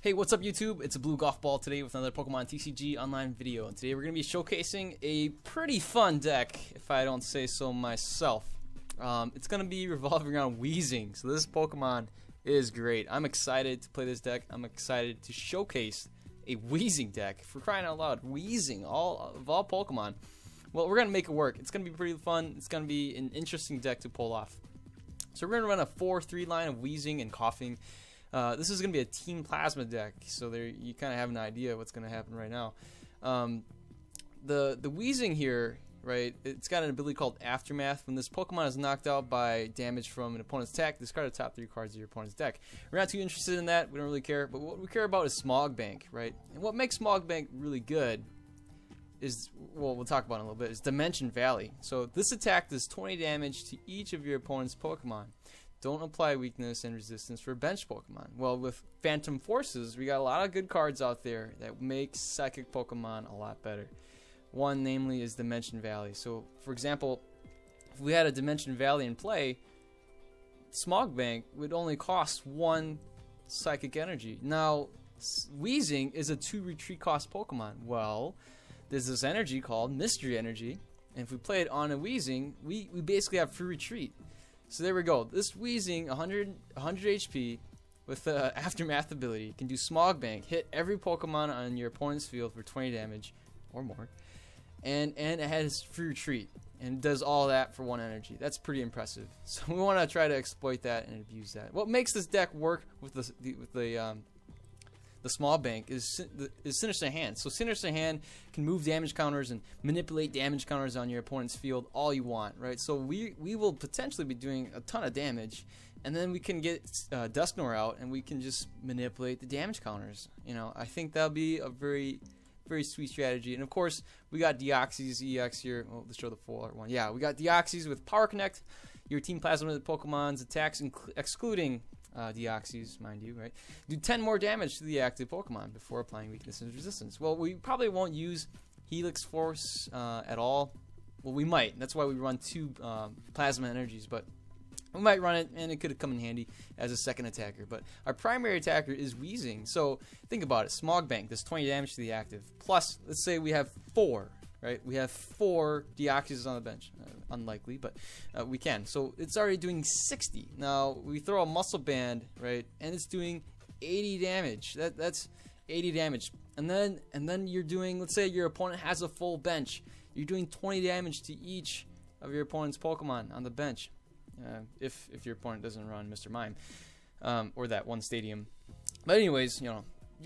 Hey, what's up YouTube? It's a blue golf ball today with another Pokemon TCG online video, and today we're going to be showcasing a pretty fun deck, if I don't say so myself. It's going to be revolving around Weezing, so this Pokemon is great. I'm excited to play this deck. I'm excited to showcase a Weezing deck, for crying out loud. Weezing, of all Pokemon. Well, we're going to make it work. It's going to be pretty fun. It's going to be an interesting deck to pull off. So we're going to run a 4-3 line of Weezing and Coughing. This is going to be a Team Plasma deck, so there you kind of have an idea of what's going to happen right now. The Weezing here, right, it's got an ability called Aftermath. When this Pokemon is knocked out by damage from an opponent's attack, discard the top 3 cards of your opponent's deck. We're not too interested in that. We don't really care. But what we care about is Smog Bank, right? And what makes Smog Bank really good is, well, we'll talk about it in a little bit, is Dimension Valley. So this attack does 20 damage to each of your opponent's Pokemon. Don't apply weakness and resistance for bench Pokemon. Well, with Phantom Forces, we got a lot of good cards out there that make Psychic Pokemon a lot better. One, namely, is Dimension Valley. So, for example, if we had a Dimension Valley in play, Smog Bank would only cost 1 Psychic Energy. Now, Weezing is a 2 retreat cost Pokemon. Well, there's this energy called Mystery Energy, and if we play it on a Weezing, we basically have free retreat. So there we go. This Weezing, 100 HP with the Aftermath ability, can do Smog Bank, hit every Pokemon on your opponent's field for 20 damage or more, and it has free retreat and does all that for 1 energy. That's pretty impressive. So we want to try to exploit that and abuse that. What makes this deck work with the Smog Bank is Sinister Hand. So Sinister Hand can move damage counters and manipulate damage counters on your opponent's field all you want, right? So we will potentially be doing a ton of damage, and then we can get Dusknoir out, and we can just manipulate the damage counters. You know, I think that'll be a very sweet strategy. And of course, we got Deoxys EX here. Well, let's show the full art one. Yeah, we got Deoxys with Power Connect. Your Team Plasma Pokemon's attacks, excluding Deoxys, mind you, right? Do 10 more damage to the active Pokemon before applying weakness and resistance. Well, we probably won't use Helix Force at all. Well, we might. That's why we run 2 Plasma Energies, but we might run it, and it could come in handy as a second attacker. But our primary attacker is Weezing. So think about it. Smog Bank does 20 damage to the active. Plus, let's say we have 4. Right, we have 4 Deoxys on the bench. Unlikely, but we can. So it's already doing 60. Now we throw a Muscle Band, right, and it's doing 80 damage. That's 80 damage. And then you're doing, let's say your opponent has a full bench. You're doing 20 damage to each of your opponent's Pokemon on the bench. If your opponent doesn't run Mr. Mime or that one stadium. But anyways, you know,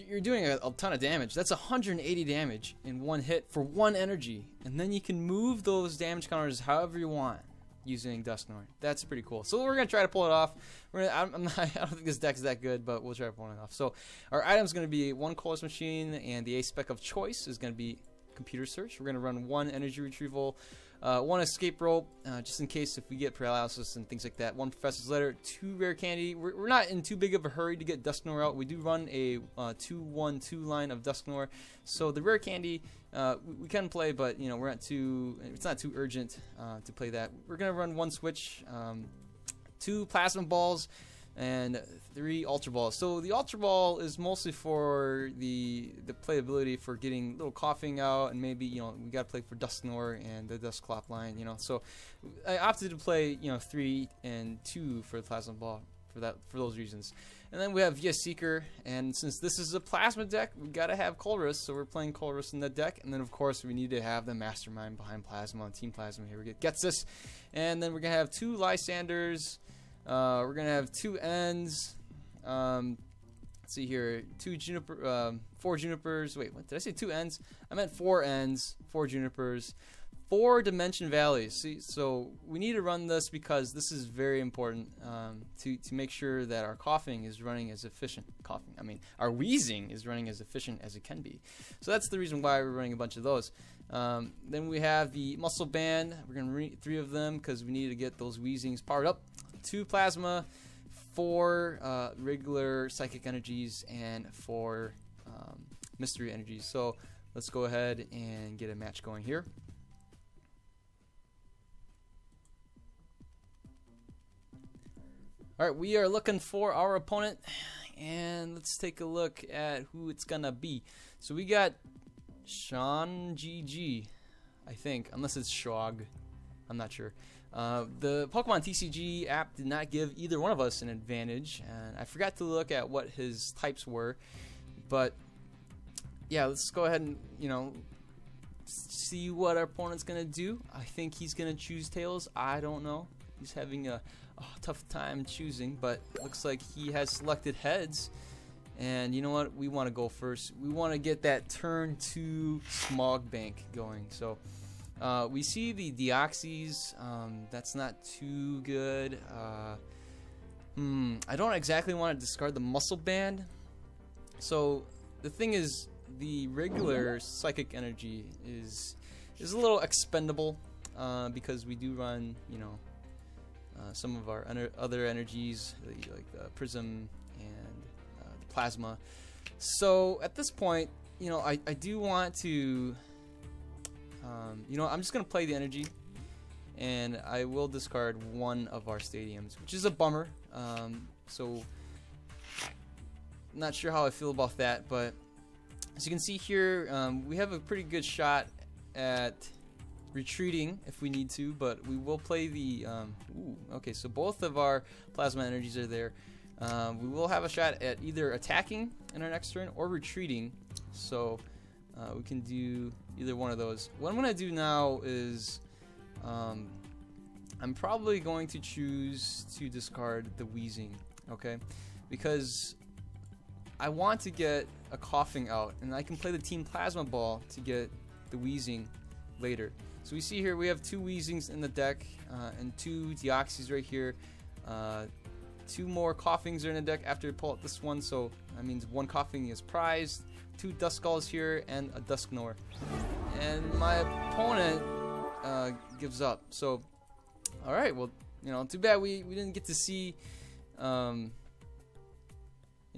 you're doing a ton of damage. That's 180 damage in 1 hit for 1 energy. And then you can move those damage counters however you want using Dusknoir. That's pretty cool. So we're going to try to pull it off. I don't think this deck's that good, but we'll try to pull it off. So our item's going to be 1 Colorless Machine, and the A-Spec of choice is going to be Computer Search. We're going to run 1 Energy Retrieval, 1 Escape Rope, just in case if we get paralysis and things like that. 1 Professor's Letter, 2 Rare Candy. We're not in too big of a hurry to get Dusknoir out. We do run a 2-1-2 line of Dusknoir, so the Rare Candy we can play, but you know it's not too urgent to play that. We're gonna run 1 Switch, 2 Plasma Balls, and 3 Ultra Balls. So the Ultra Ball is mostly for the playability for getting little Coughing out, and maybe, you know, we gotta play for Dusknoir and the Dusclops line, you know. So I opted to play, you know, 3 and 2 for the Plasma Ball for those reasons. And then we have Via Seeker, and since this is a Plasma deck, we gotta have Colress, so we're playing Colress in the deck. And then of course we need to have the mastermind behind Plasma, Team Plasma. Here we go, gets this. And then we're gonna have 2 Lysanders. We're gonna have 2 Ends. Let's see here, 4 Junipers. Wait, what did I say? 2 Ends? I meant 4 Ends, 4 Junipers, 4 Dimension Valleys. See, so we need to run this because this is very important to make sure that our Coughing is running as efficient. Our Weezing is running as efficient as it can be. So that's the reason why we're running a bunch of those. Then we have the Muscle Band. We're gonna run 3 of them because we need to get those Weezings powered up. 2 Plasma, 4 regular Psychic Energies, and 4 Mystery Energies. So let's go ahead and get a match going here. Alright, we are looking for our opponent. And let's take a look at who it's gonna be. So we got Sean GG, I think, unless it's Shog. I'm not sure. The Pokemon TCG app did not give either one of us an advantage, and I forgot to look at what his types were. But yeah, let's go ahead and, you know, see what our opponent's gonna do. I think he's gonna choose Tails. I don't know. He's having a tough time choosing, but it looks like he has selected Heads. And you know what? We want to go first. We want to get that turn 2 Smog Bank going. So we see the Deoxys. That's not too good. I don't exactly want to discard the Muscle Band. So the thing is, the regular Psychic Energy is a little expendable because we do run, you know, some of our other energies like the Prism and the Plasma. So at this point, you know, I do want to, you know, I'm just gonna play the energy, and I will discard one of our stadiums, which is a bummer. So not sure how I feel about that, but as you can see here, we have a pretty good shot at retreating if we need to, but we will play the okay, so both of our Plasma energies are there. We will have a shot at either attacking in our next turn or retreating, so we can do either one of those. What I'm gonna do now is I'm probably going to choose to discard the Weezing, okay, because I want to get a Coughing out, and I can play the Team Plasma Ball to get the Weezing later. So we see here we have 2 Weezings in the deck and 2 Deoxys right here. 2 more Coughings are in the deck after we pull out this one, so that means 1 Coughing is prized, 2 Duskulls here, and a Dusknoir. And my opponent gives up. So, all right, well, you know, too bad we didn't get to see, you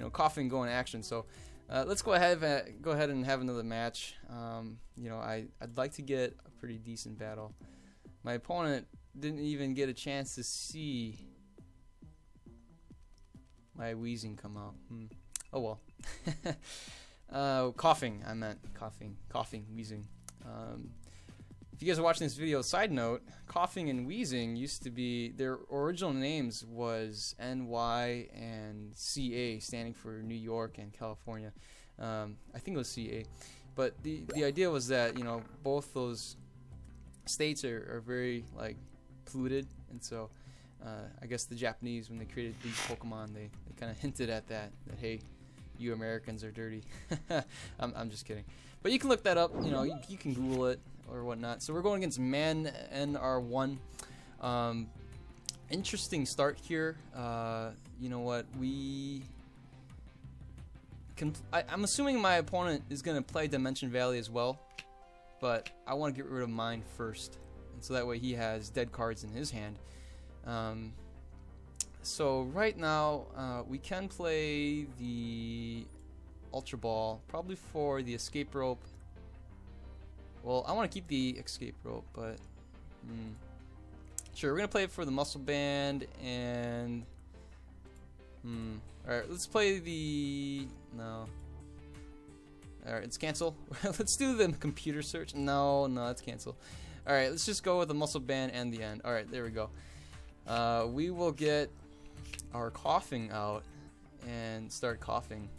know, Coughing go in action. So let's go ahead and have another match. You know, I'd like to get a pretty decent battle. My opponent didn't even get a chance to see my Weezing come out. Oh well. Coughing, I meant coughing, Weezing. If you guys are watching this video, side note, Coughing and Weezing used to be, their original names was NY and CA, standing for New York and California. I think it was CA. But the idea was that, you know, both those states are very, like, polluted, and so I guess the Japanese, when they created these Pokemon, they kind of hinted at that hey, you Americans are dirty. I'm just kidding. But you can look that up, you know, you can Google it or whatnot. So we're going against Man NR1. Interesting start here. You know what, I'm assuming my opponent is going to play Dimension Valley as well, but I want to get rid of mine first, and so that way he has dead cards in his hand. So right now we can play the Ultra Ball, probably for the Escape Rope. Well, I want to keep the Escape Rope, but sure, we're gonna play it for the Muscle Band, and alright, let's play the Alright, let's cancel. Let's do the computer search. No, let's cancel. Alright, let's just go with the Muscle Band and the end. Alright, there we go. We will get our Coughing out and start coughing.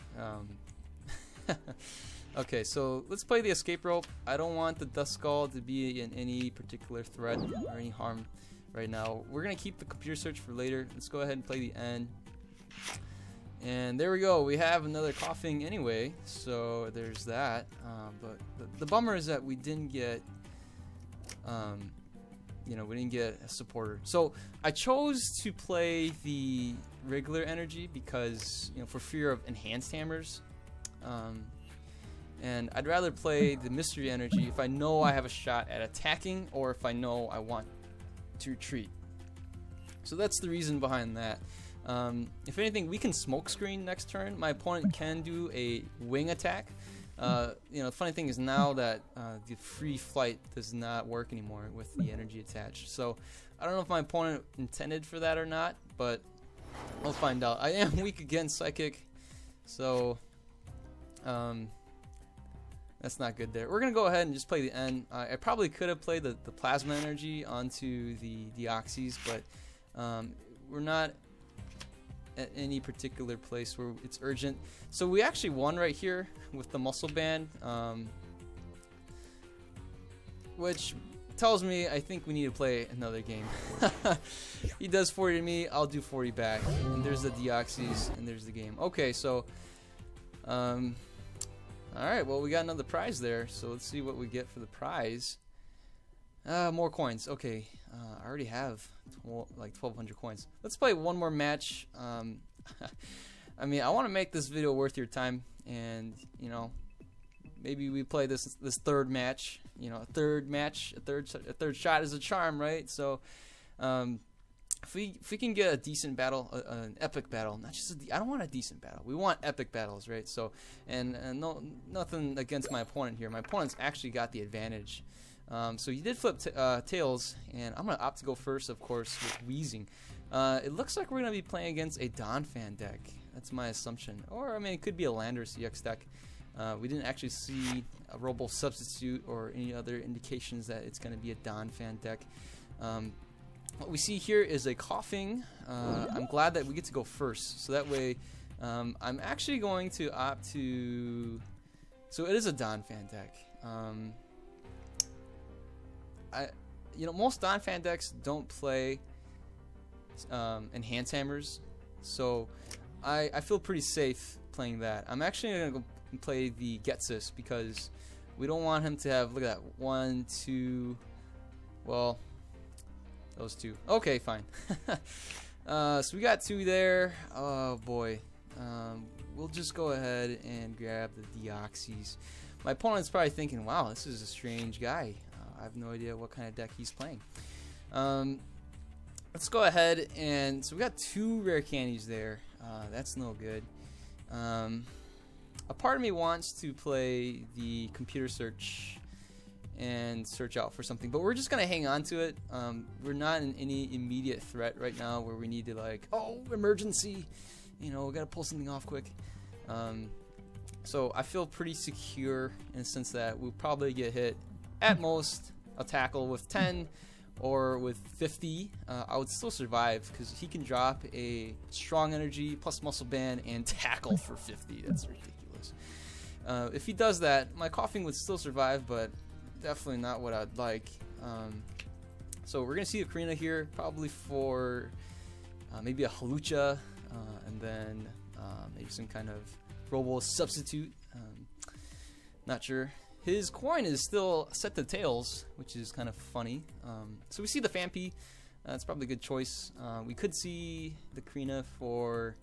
Okay, so let's play the Escape Rope. I don't want the Duskull to be in any particular threat or any harm right now. We're gonna keep the computer search for later. Let's go ahead and play the end. And there we go. We have another Coughing anyway, so there's that. But the bummer is that we didn't get, you know, we didn't get a supporter. So I chose to play the regular energy because, you know, for fear of enhanced hammers. And I'd rather play the mystery energy if I know I have a shot at attacking, or if I know I want to retreat. So that's the reason behind that. If anything, we can smoke screen next turn. My opponent can do a wing attack. You know, the funny thing is now that the free flight does not work anymore with the energy attached. So I don't know if my opponent intended for that or not, but we'll find out. I am weak against Psychic. So that's not good there. We're gonna go ahead and just play the N. I probably could have played the plasma energy onto the deoxys, but we're not at any particular place where it's urgent. So we actually won right here with the muscle band, which tells me I think we need to play another game. He does 40 to me, I'll do 40 back. And there's the deoxys, and there's the game. Okay, so alright, well, we got another prize there, so let's see what we get for the prize. More coins. Okay, I already have like 1,200 coins. Let's play one more match. I mean, I want to make this video worth your time, and you know, maybe we play this third match. You know, a third shot is a charm, right? So, if we can get a decent battle, an epic battle, not just I don't want a decent battle. We want epic battles, right? So, and no, nothing against my opponent here. My opponent's actually got the advantage. So he did flip tails, and I'm gonna opt to go first, of course, with Weezing. It looks like we're gonna be playing against a Donphan deck. That's my assumption. Or I mean, it could be a Lander CX deck. We didn't actually see a Robo substitute or any other indications that it's gonna be a Donphan deck. What we see here is a coughing. I'm glad that we get to go first, so that way I'm actually going to opt to. So it is a Donphan deck. You know, most Donphan decks don't play Enhance Hammers, so I feel pretty safe playing that. I'm actually gonna go play the Getsis because we don't want him to have, look at that, 1, 2, well, those two. Okay, fine. So we got 2 there. Oh boy. We'll just go ahead and grab the Deoxys. My opponent's probably thinking, wow, this is a strange guy. I have no idea what kind of deck he's playing. Let's go ahead and so we got 2 rare candies there. That's no good. A part of me wants to play the computer search and search out for something, but we're just gonna hang on to it. We're not in any immediate threat right now where we need to like, oh, emergency, you know, we gotta pull something off quick. So I feel pretty secure in the sense that we'll probably get hit at most a tackle with 10 or with 50. I would still survive because he can drop a strong energy plus muscle band and tackle for 50. That's ridiculous. If he does that, my coughing would still survive, but definitely not what I'd like. So we're gonna see a Karina here, probably for maybe a Halucha, and then maybe some kind of Robo substitute. Not sure. His coin is still set to tails, which is kind of funny. So we see the Fampi. That's probably a good choice. We could see the Karina for,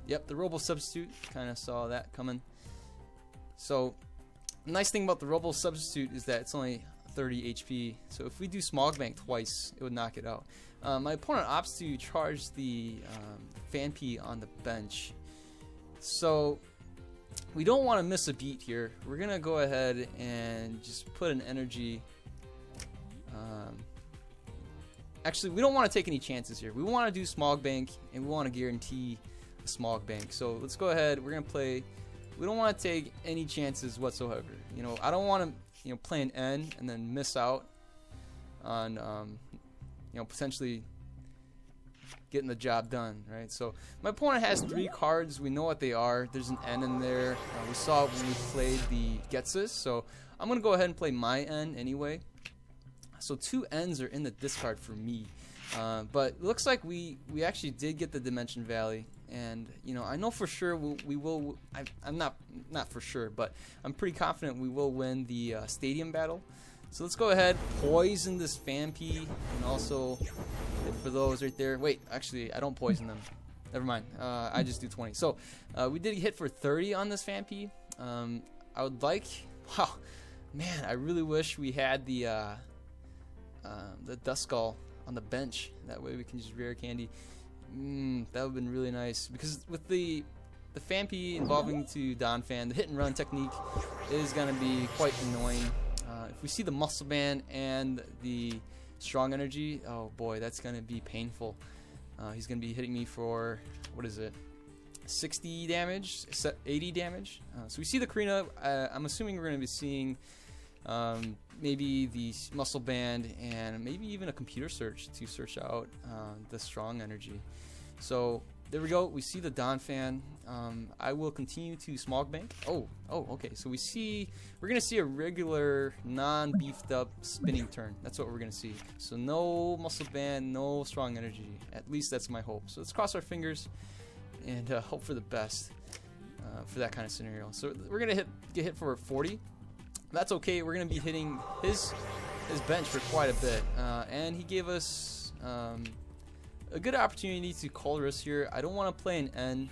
yep, the Robo substitute. Kind of saw that coming. So the nice thing about the Robo substitute is that it's only 30 HP. So if we do Smog Bank twice, it would knock it out. My opponent opts to charge the Fampi on the bench. So we don't want to miss a beat here. We're gonna go ahead and just put an energy. Actually, we don't want to take any chances here. We want to do Smog Bank, and we want to guarantee a Smog Bank. So let's go ahead. We're gonna play. We don't want to take any chances whatsoever. You know, I don't want to, you know, play an N and then miss out on, you know, potentially getting the job done, right? So my opponent has 3 cards. We know what they are. There's an N in there. We saw it when we played the Getsis. So I'm gonna go ahead and play my N anyway. So 2 N's are in the discard for me. But it looks like we actually did get the Dimension Valley, and you know, I know for sure we will. I'm not for sure, but I'm pretty confident we will win the stadium battle. So let's go ahead, poison this Fampi, and also hit for those right there. Wait, actually, I don't poison them. Never mind. I just do 20. So we did hit for 30 on this Fampi. I would like. Wow, man, I really wish we had the Duskull on the bench. That way we can just rare candy. That would have been really nice, because with the Fampi evolving to Donphan, the hit and run technique is gonna be quite annoying. If we see the muscle band and the strong energy, oh boy, that's gonna be painful. He's gonna be hitting me for, what is it? 60 damage, 80 damage. So we see the Karina. I'm assuming we're going to be seeing maybe the muscle band and maybe even a computer search to search out the strong energy. So there we go. We see the Dawn Fan. I will continue to smog bank. Oh, okay. So we're gonna see a regular non-beefed up spinning turn. That's what we're gonna see. So no muscle band, no strong energy. At least that's my hope. So let's cross our fingers and hope for the best for that kind of scenario. So we're gonna get hit for 40. That's okay. We're gonna be hitting his bench for quite a bit, and he gave us a good opportunity to colorless here. I don't want to play an N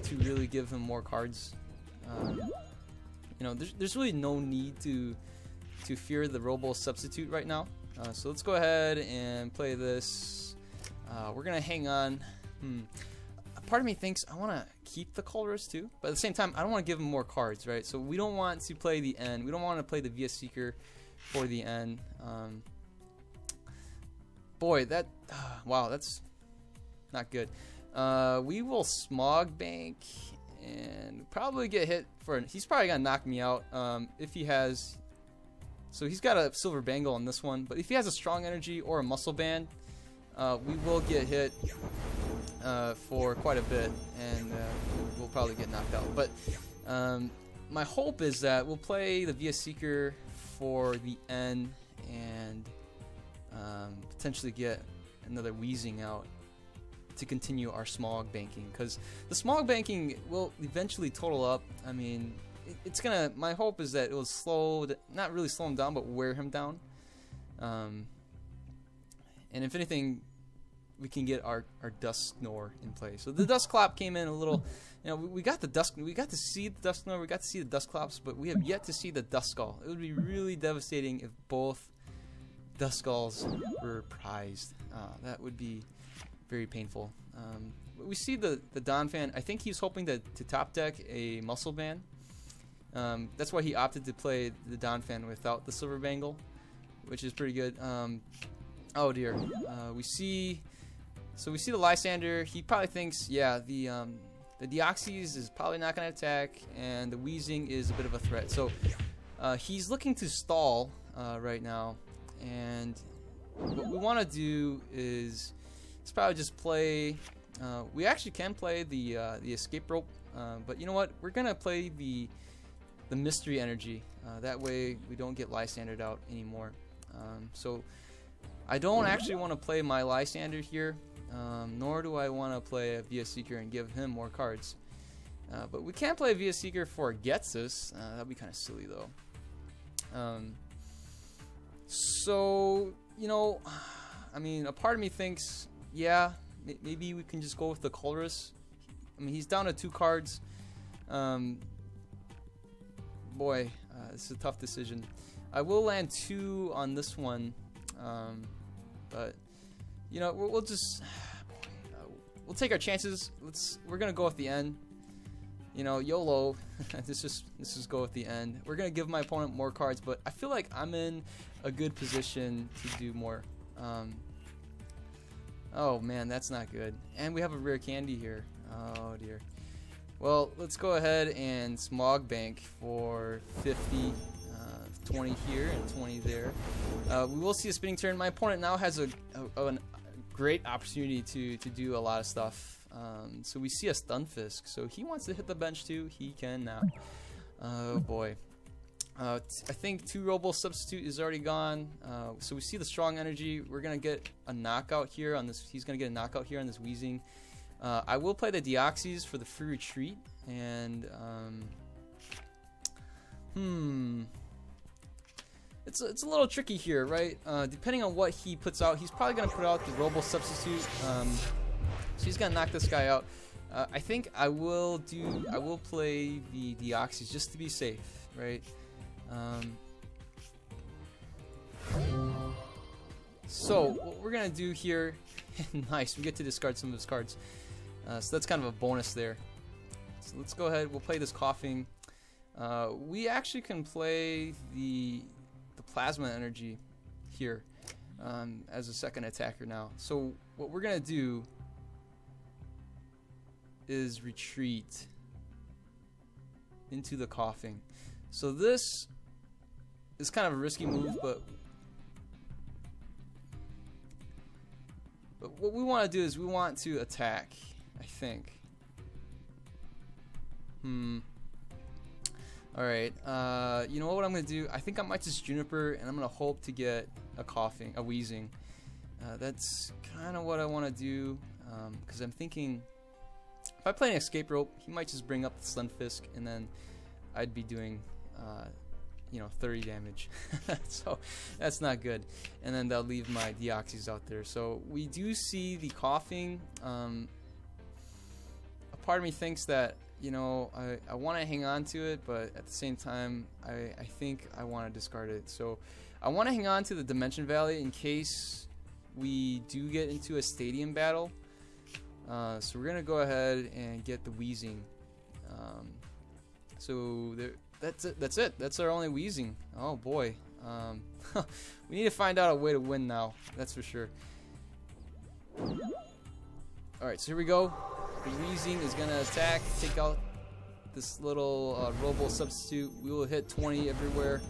to really give him more cards. You know, there's really no need to fear the Robo substitute right now. So let's go ahead and play this. We're gonna hang on. Part of me thinks I want to keep the colorless too, but at the same time, I don't want to give him more cards, right? So we don't want to play the N. We don't want to play the VS Seeker for the N. Boy, that wow, that's not good. We will smog bank and probably get hit for. He's probably gonna knock me out if he has. So he's got a silver bangle on this one, but if he has a strong energy or a muscle band, we will get hit for quite a bit, and we'll probably get knocked out. But my hope is that we'll play the VS Seeker for the N and potentially get another Weezing out to continue our smog banking, because the smog banking will eventually total up. I mean, it's gonna. My hope is that it will not really slow him down, but wear him down. And if anything, we can get our Dust Snore in place. So the Dust Clop came in a little. You know, we got to see the Dust Snore, we got to see the Dust Clops, but we have yet to see the Dust Skull. It would be really devastating if both Dust Skulls were prized. That would be very painful. We see the Dawn Fan. I think he's hoping to top deck a muscle band. That's why he opted to play the Dawn Fan without the silver bangle, which is pretty good. Oh dear. We see the Lysander. He probably thinks, yeah, the Deoxys is probably not going to attack, and the Weezing is a bit of a threat. So he's looking to stall right now. And what we want to do is probably just play. We actually can play the escape rope, but you know what? We're gonna play the mystery energy. That way we don't get Lysandered out anymore. So I don't actually want to play my Lysander here, nor do I want to play a VS Seeker and give him more cards. But we can play a VS Seeker for Getsus. That'd be kind of silly though. So, you know, I mean, a part of me thinks, yeah, maybe we can just go with the colorless. I mean, he's down to 2 cards. Boy, this is a tough decision. I will land 2 on this one, but you know, we'll just we'll take our chances. We're gonna go with the end. You know, YOLO. Let's just go with the end. We're gonna give my opponent more cards, but I feel like I'm in a good position to do more. Oh man, that's not good. And we have a rare candy here. Oh dear. Well, let's go ahead and smog bank for 50, 20 here and 20 there. We will see a spinning turn. My opponent now has a great opportunity to do a lot of stuff. So we see a Stun Fisk. So he wants to hit the bench too. He can now. Oh boy. I think 2 Robo substitute is already gone. So we see the strong energy. We're gonna get a knockout here on this. He's gonna get a knockout here on this Weezing. I will play the Deoxys for the free retreat, and it's a little tricky here, right? Depending on what he puts out, he's probably gonna put out the Robo substitute. So he's gonna knock this guy out. I think I will play the Deoxys just to be safe, right? So what we're gonna do here, nice, we get to discard some of his cards. So that's kind of a bonus there. So let's go ahead, we'll play this Coughing. We actually can play the Plasma Energy here as a second attacker now. So what we're gonna do is retreat into the coughing. So this is kind of a risky move, but what we want to do is we want to attack, I think. Alright, you know what I'm going to do? I think I might just Juniper, and I'm going to hope to get a coughing, a Weezing. That's kind of what I want to do, because I'm thinking if I play an escape rope, he might just bring up the Stunfisk, and then I'd be doing, you know, 30 damage. So that's not good. And then that'll leave my Deoxys out there. So we do see the coughing. A part of me thinks that, you know, I want to hang on to it, but at the same time, I think I want to discard it. So I want to hang on to the Dimension Valley in case we do get into a stadium battle. So we're gonna go ahead and get the Weezing. So there, that's it. That's our only Weezing. Oh boy. We need to find out a way to win now. That's for sure. All right, so here we go. The Weezing is gonna attack, take out this little Robo substitute. We will hit 20 everywhere.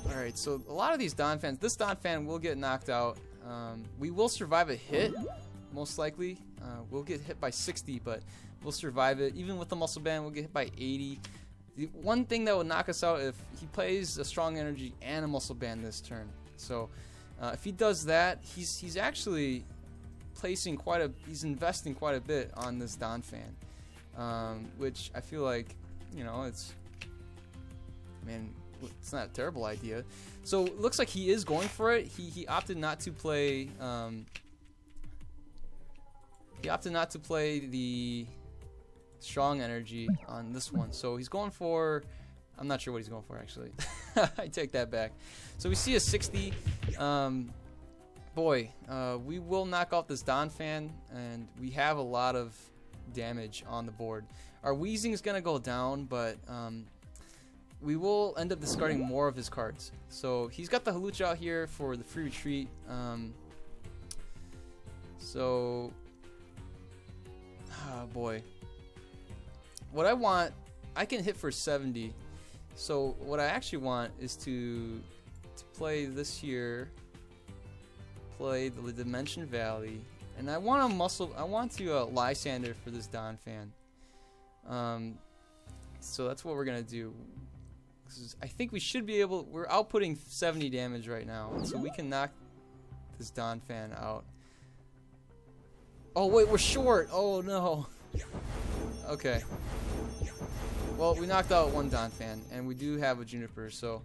Alright, so a lot of these Donphans, this Donphan will get knocked out. We will survive a hit, most likely. We'll get hit by 60, but we'll survive it. Even with the Muscle Band, we'll get hit by 80. The one thing that will knock us out if he plays a Strong Energy and a Muscle Band this turn. So if he does that, he's actually placing he's investing quite a bit on this Donphan, which I feel like, you know, it's not a terrible idea. So it looks like he is going for it. He opted not to play. He opted not to play the Strong Energy on this one. So he's going for. I'm not sure what he's going for actually. I take that back. So we see a 60. Boy, we will knock out this Donphan, and we have a lot of damage on the board. Our Weezing is gonna go down, but we will end up discarding more of his cards. So he's got the Hawlucha out here for the free retreat. So, oh boy, what I want, I can hit for 70. So what I actually want is to play this here. Play the Dimension Valley, and I want to Lysander for this Donphan. So that's what we're gonna do. I think we should be able. We're outputting 70 damage right now, so we can knock this Donphan out. Oh wait, we're short. Oh no. Okay. Well, we knocked out one Donphan, and we do have a Juniper, so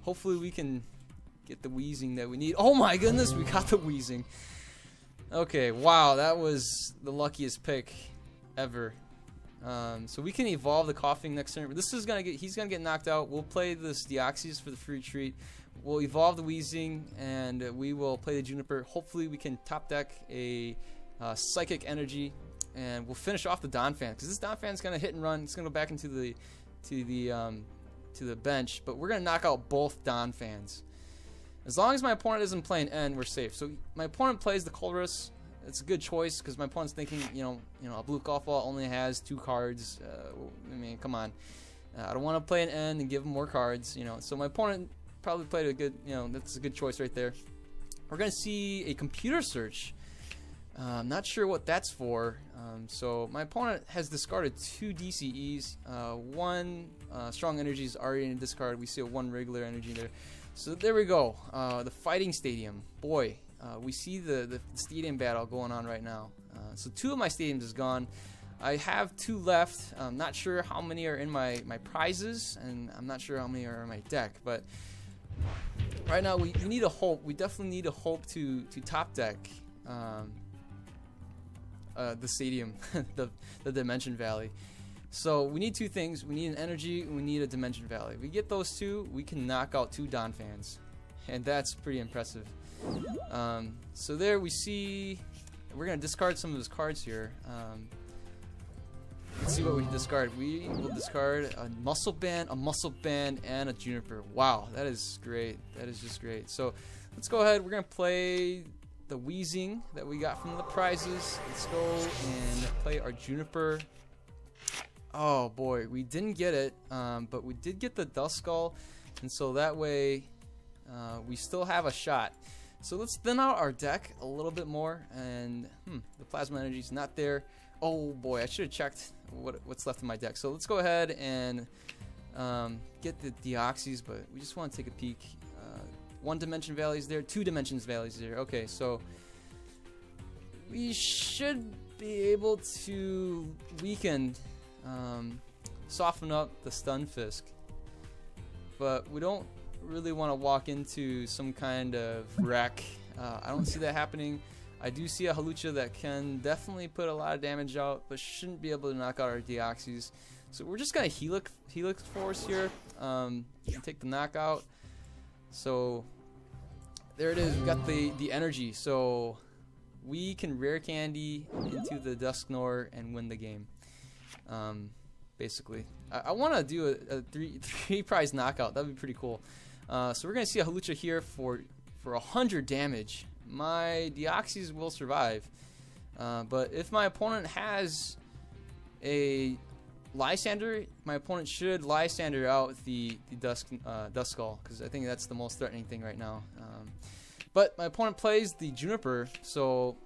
hopefully we can get the Weezing that we need. Oh my goodness, we got the Weezing. Okay, wow, that was the luckiest pick ever. So we can evolve the coughing next turn. This is he's gonna get knocked out. We'll play this Deoxys for the free retreat. We'll evolve the Weezing, and we will play the Juniper. Hopefully we can top deck a Psychic Energy, and we'll finish off the Donphan, because this Donphan's gonna hit and run. It's gonna go back into the bench, but we're gonna knock out both Donphans. As long as my opponent isn't playing N, we're safe. So my opponent plays the Colress. It's a good choice because my opponent's thinking, you know, a blue golf ball only has 2 cards. I mean, come on. I don't want to play an N and give him more cards, you know. So my opponent probably played a good, you know, that's a good choice right there. We're gonna see a computer search. I'm not sure what that's for. So my opponent has discarded 2 DCEs. 1 Strong Energy is already in a discard. We see a 1 regular energy there. So there we go. The Fighting Stadium. Boy, we see the stadium battle going on right now. So 2 of my stadiums is gone. I have 2 left. I'm not sure how many are in my prizes, and I'm not sure how many are in my deck. But right now we need a hope. We definitely need a hope to top deck the stadium, the Dimension Valley. So we need 2 things. We need an energy, and we need a Dimension Valley. If we get those 2, we can knock out 2 Donphans, and that's pretty impressive. So there we see, we're gonna discard some of his cards here. Let's see what we can discard. We will discard a Muscle Band, and a Juniper. Wow, that is great. That is just great. So let's go ahead. We're gonna play the Weezing that we got from the prizes. Let's go and play our Juniper. Oh boy, we didn't get it, but we did get the Dust Skull, and so that way we still have a shot. So let's thin out our deck a little bit more, and the Plasma Energy's not there. Oh boy, I should have checked what's left in my deck. So let's go ahead and get the Deoxys, but we just want to take a peek. 1 dimension values there, 2 dimensions values there. Okay, so we should be able to weaken, soften up the Stunfisk, but we don't really want to walk into some kind of wreck. I don't see that happening. I do see a Hawlucha that can definitely put a lot of damage out, but shouldn't be able to knock out our Deoxys. So we're just gonna Helix Force here and take the knockout. So there it is. We got the energy. So we can rare candy into the Dusknoir and win the game. Basically, I want to do a three prize knockout. That'd be pretty cool. So we're gonna see a Hawlucha here for 100 damage. My Deoxys will survive, but if my opponent has a Lysander, my opponent should Lysander out the Dust Skull, because I think that's the most threatening thing right now. But my opponent plays the Juniper, so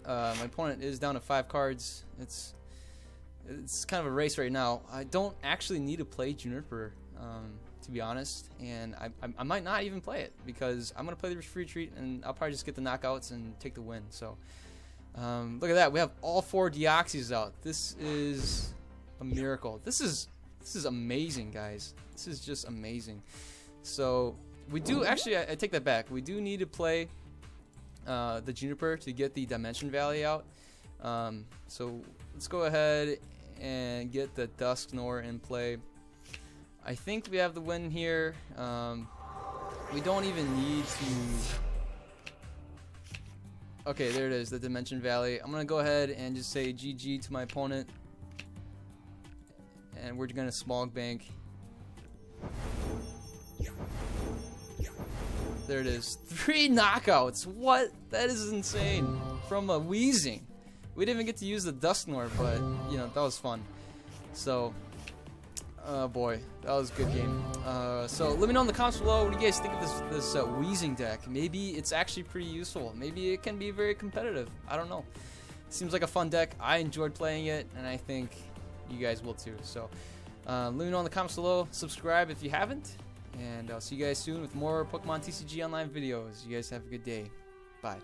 my opponent is down to 5 cards. It's kind of a race right now. I don't actually need to play Juniper, to be honest, and I might not even play it, because I'm gonna play the retreat and I'll probably just get the knockouts and take the win. So look at that, we have all 4 Deoxys out. This is a miracle. This is amazing, guys. This is just amazing. So we do actually, I take that back. We do need to play the Juniper to get the Dimension Valley out. So let's go ahead and get the Dusknoir in play. I think we have the win here. We don't even need to. Okay, there it is, the Dimension Valley. I'm gonna go ahead and just say GG to my opponent, and we're gonna Smog Bank. There it is, 3 knockouts. What? That is insane. From a Weezing. We didn't even get to use the Dusknoir, but you know, that was fun. So, oh boy, that was a good game. So let me know in the comments below, what do you guys think of this Weezing deck? Maybe it's actually pretty useful. Maybe it can be very competitive. I don't know. Seems like a fun deck. I enjoyed playing it, and I think you guys will too. So let me know in the comments below. Subscribe if you haven't, and I'll see you guys soon with more Pokemon TCG Online videos. You guys have a good day. Bye.